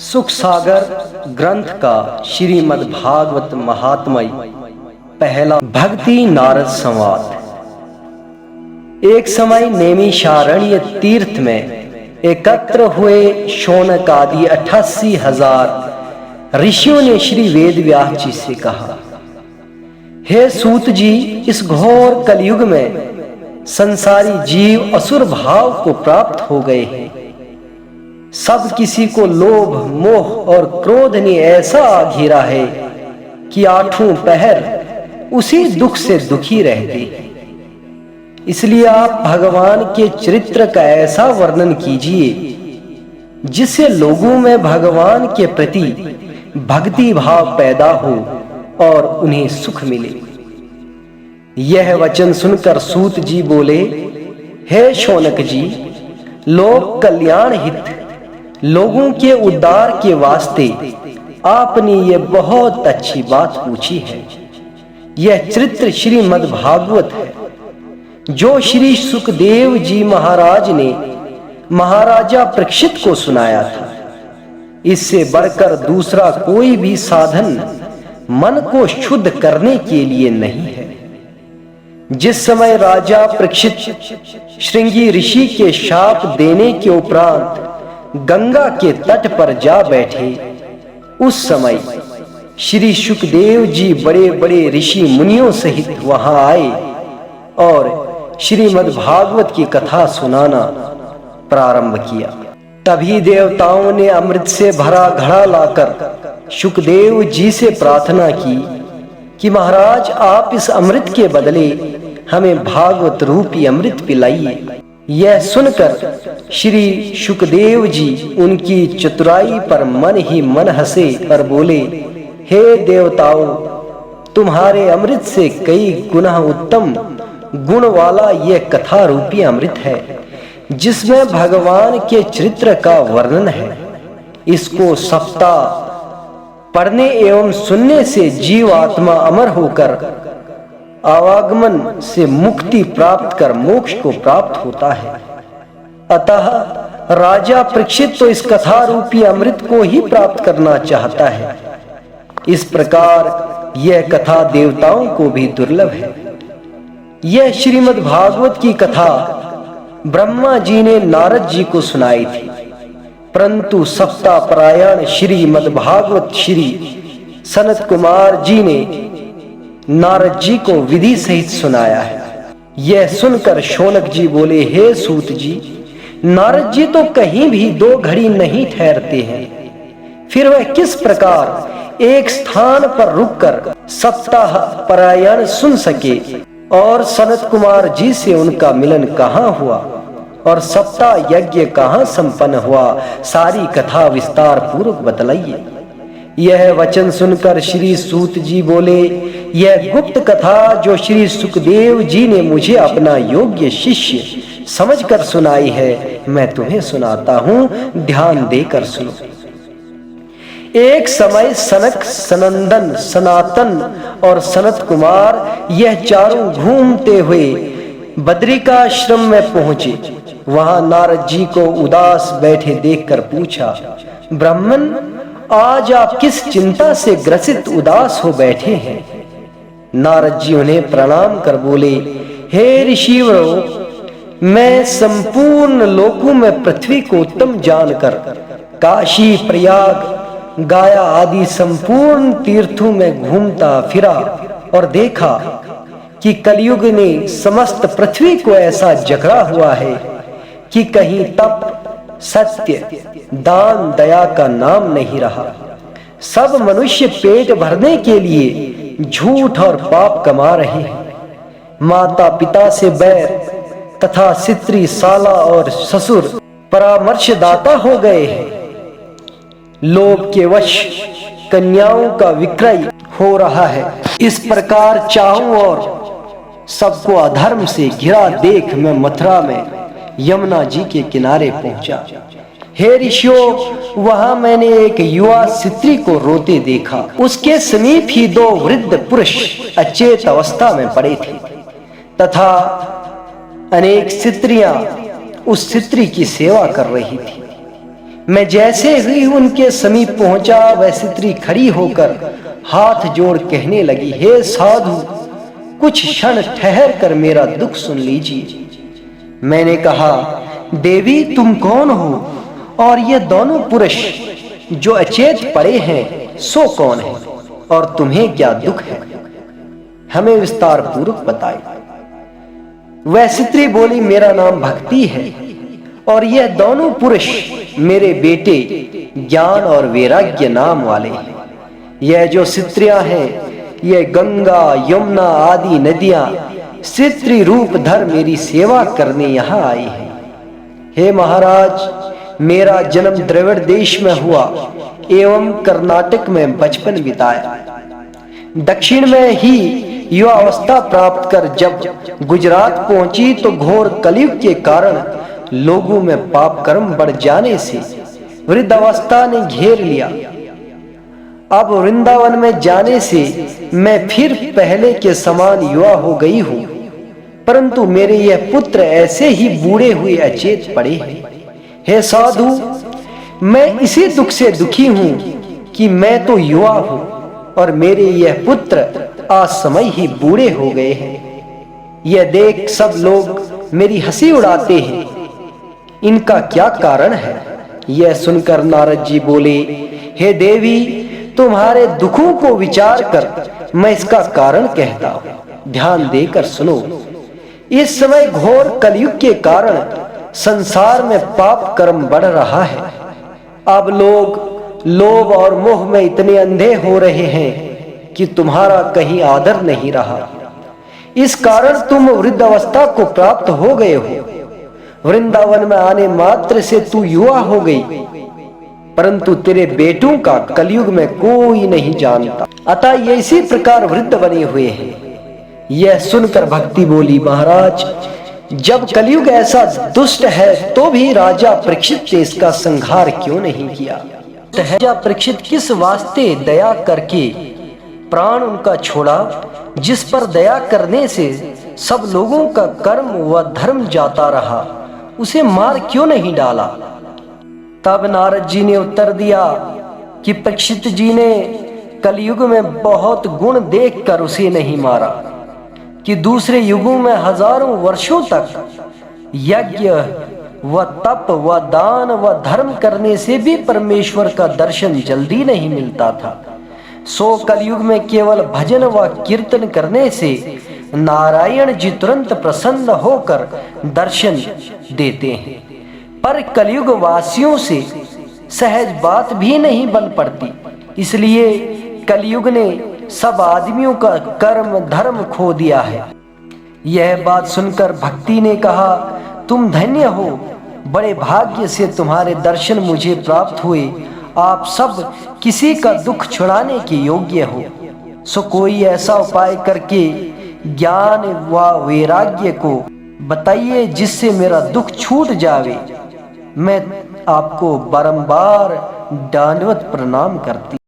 सुख सागर ग्रंथ का श्रीमद् भागवत महात्म्य पहला भक्ति नारद संवाद। एक समय नैमिषारण्य तीर्थ में एकत्र हुए शौनक आदि 88,000 ऋषियों ने श्री वेद व्यास जी से कहा, हे सूत जी, इस घोर कलयुग में संसारी जीव असुर भाव को प्राप्त हो गए हैं। सब किसी को लोभ, मोह और क्रोध ने ऐसा घेरा है कि आठों पहर उसी दुख से दुखी रहते हैं। इसलिए आप भगवान के चरित्र का ऐसा वर्णन कीजिए जिससे लोगों में भगवान के प्रति भक्ति भाव पैदा हो और उन्हें सुख मिले। यह वचन सुनकर सूत जी बोले, हे शौनक जी, लोक कल्याण हित, लोगों के उद्धार के वास्ते आपने ये बहुत अच्छी बात पूछी है। यह चरित्र श्रीमद् भागवत है जो श्री सुखदेव जी महाराज ने महाराजा परीक्षित को सुनाया था। इससे बढ़कर दूसरा कोई भी साधन मन को शुद्ध करने के लिए नहीं है। जिस समय राजा परीक्षित श्रृंगी ऋषि के शाप देने के उपरांत गंगा के तट पर जा बैठे, उस समय श्री सुखदेव जी बड़े बड़े ऋषि मुनियों सहित वहां आए और श्रीमद् भागवत की कथा सुनाना प्रारंभ किया। तभी देवताओं ने अमृत से भरा घड़ा लाकर सुखदेव जी से प्रार्थना की कि महाराज, आप इस अमृत के बदले हमें भागवत रूपी अमृत पिलाइए। यह सुनकर श्री सुखदेव जी उनकी चतुराई पर मन ही मन हंसे और बोले, हे देवताओं, तुम्हारे अमृत से कई गुना उत्तम गुण वाला यह कथा रूपी अमृत है जिसमें भगवान के चरित्र का वर्णन है। इसको सप्ताह पढ़ने एवं सुनने से जीव आत्मा अमर होकर आवागमन से मुक्ति प्राप्त कर मोक्ष को प्राप्त होता है। अतः राजा परीक्षित तो इस कथा रूपी अमृत को ही प्राप्त करना चाहता है। इस प्रकार यह कथा देवताओं को भी दुर्लभ है। यह श्रीमद् भागवत की कथा ब्रह्मा जी ने नारद जी को सुनाई थी, परंतु सप्ताह परायण श्रीमद् भागवत श्री सनत कुमार जी ने नारद जी को विधि सहित सुनाया है। यह सुनकर शौनक जी बोले, हे सूत जी, नारद जी तो कहीं भी 2 घड़ी नहीं ठहरते हैं, फिर वह किस प्रकार एक स्थान पर रुककर सप्ताह परायण सुन सके? और सनत कुमार जी से उनका मिलन कहाँ हुआ और सप्ताह यज्ञ कहाँ संपन्न हुआ? सारी कथा विस्तार पूर्वक बतलाइए। यह वचन सुनकर श्री सूत जी बोले, यह गुप्त कथा जो श्री सुखदेव जी ने मुझे अपना योग्य शिष्य समझकर सुनाई है, मैं तुम्हें सुनाता हूं, ध्यान देकर सुनो। एक समय सनक, सनंदन, सनातन और सनत कुमार यह चारों घूमते हुए बद्रिकाश्रम में पहुंचे। वहां नारद जी को उदास बैठे देखकर पूछा, ब्राह्मण, आज आप किस चिंता से ग्रसित उदास हो बैठे हैं? नारद जी उन्हें प्रणाम कर बोले, हे ऋषिवरों, मैं संपूर्ण लोकों में पृथ्वी को उत्तम जानकर काशी, प्रयाग, गाया आदि संपूर्ण तीर्थों में घूमता फिरा और देखा कि कलयुग ने समस्त पृथ्वी को ऐसा जकड़ा हुआ है कि कहीं तप, सत्य, दान, दया का नाम नहीं रहा। सब मनुष्य पेट भरने के लिए झूठ और पाप कमा रहे हैं। माता पिता से बैर तथा स्त्री, साला और ससुर परामर्शदाता हो गए हैं। लोभ के वश कन्याओं का विक्रय हो रहा है। इस प्रकार चारों ओर सबको अधर्म से घिरा देख मैं मथुरा में यमुना जी के किनारे पहुंचा। हे ऋषियों, वहां मैंने एक युवा स्त्री को रोते देखा। उसके समीप ही 2 वृद्ध पुरुष अचेत अवस्था में पड़े थे तथा अनेक स्त्रियां उस स्त्री की सेवा कर रही थी। मैं जैसे ही उनके समीप पहुंचा, वह स्त्री खड़ी होकर हाथ जोड़ कहने लगी, हे साधु, कुछ क्षण ठहर कर मेरा दुख सुन लीजिए। मैंने कहा, देवी तुम कौन हो, और ये दोनों पुरुष जो अचेत पड़े हैं सो कौन है, और तुम्हें क्या दुख है, हमें विस्तार पूर्वक बताए। वह स्त्री बोली, मेरा नाम भक्ति है, और यह दोनों पुरुष मेरे बेटे ज्ञान और वैराग्य नाम वाले हैं। यह जो स्त्रियां हैं, यह गंगा यमुना आदि नदियां स्त्री रूप धर मेरी सेवा करने यहाँ आई हैं। हे महाराज, मेरा जन्म द्रविड़ देश में हुआ एवं कर्नाटक में बचपन बिताया। दक्षिण में ही युवावस्था प्राप्त कर जब गुजरात पहुंची तो घोर कलयुग के कारण लोगों में पाप कर्म बढ़ जाने से वृद्धावस्था ने घेर लिया। अब वृंदावन में जाने से मैं फिर पहले के समान युवा हो गई हूँ, परंतु मेरे यह पुत्र ऐसे ही बूढ़े हुए अचेत पड़े हैं। हे साधु, मैं इसी दुख से दुखी हूँ कि मैं तो युवा हूँ और मेरे यह पुत्र आज समय ही बूढ़े हो गए हैं। यह देख सब लोग मेरी हंसी उड़ाते हैं, इनका क्या कारण है? यह सुनकर नारद जी बोले, हे देवी, तुम्हारे दुखों को विचार कर मैं इसका कारण कहता हूं, ध्यान देकर सुनो। इस समय घोर कलयुग के कारण संसार में पाप कर्म बढ़ रहा है। अब लोग लोभ और मोह में इतने अंधे हो रहे हैं कि तुम्हारा कहीं आदर नहीं रहा। इस कारण तुम वृद्धावस्था को प्राप्त हो गए हो। वृंदावन में आने मात्र से तू युवा हो गई, परंतु तेरे बेटों का कलयुग में कोई नहीं जानता, अतः ये इसी प्रकार वृद्ध बने हुए हैं। यह सुनकर भक्ति बोली, महाराज, जब कलयुग ऐसा दुष्ट है तो भी राजा परीक्षित ने इसका संहार क्यों नहीं किया? राजा परीक्षित किस वास्ते दया करके प्राण उनका छोड़ा, जिस पर दया करने से सब लोगों का कर्म व धर्म जाता रहा, उसे मार क्यों नहीं डाला? तब नारद जी ने उत्तर दिया कि परीक्षित जी ने कलयुग में बहुत गुण देखकर उसे नहीं मारा, कि दूसरे युगों में हजारों वर्षों तक यज्ञ व तप व दान व धर्म करने से भी परमेश्वर का दर्शन जल्दी नहीं मिलता था। सो कलयुग में केवल भजन व कीर्तन करने से नारायण जी तुरंत प्रसन्न होकर दर्शन देते हैं, पर कलयुग वासियों से सहज बात भी नहीं बन पड़ती। इसलिए कलयुग ने सब आदमियों का कर्म धर्म खो दिया है। यह बात सुनकर भक्ति ने कहा, तुम धन्य हो, बड़े भाग्य से तुम्हारे दर्शन मुझे प्राप्त हुए। आप सब किसी का दुख छुड़ाने के योग्य हो। सो कोई ऐसा उपाय करके ज्ञान व वैराग्य को बताइए जिससे मेरा दुख छूट जावे। मैं आपको बारंबार दंडवत प्रणाम करती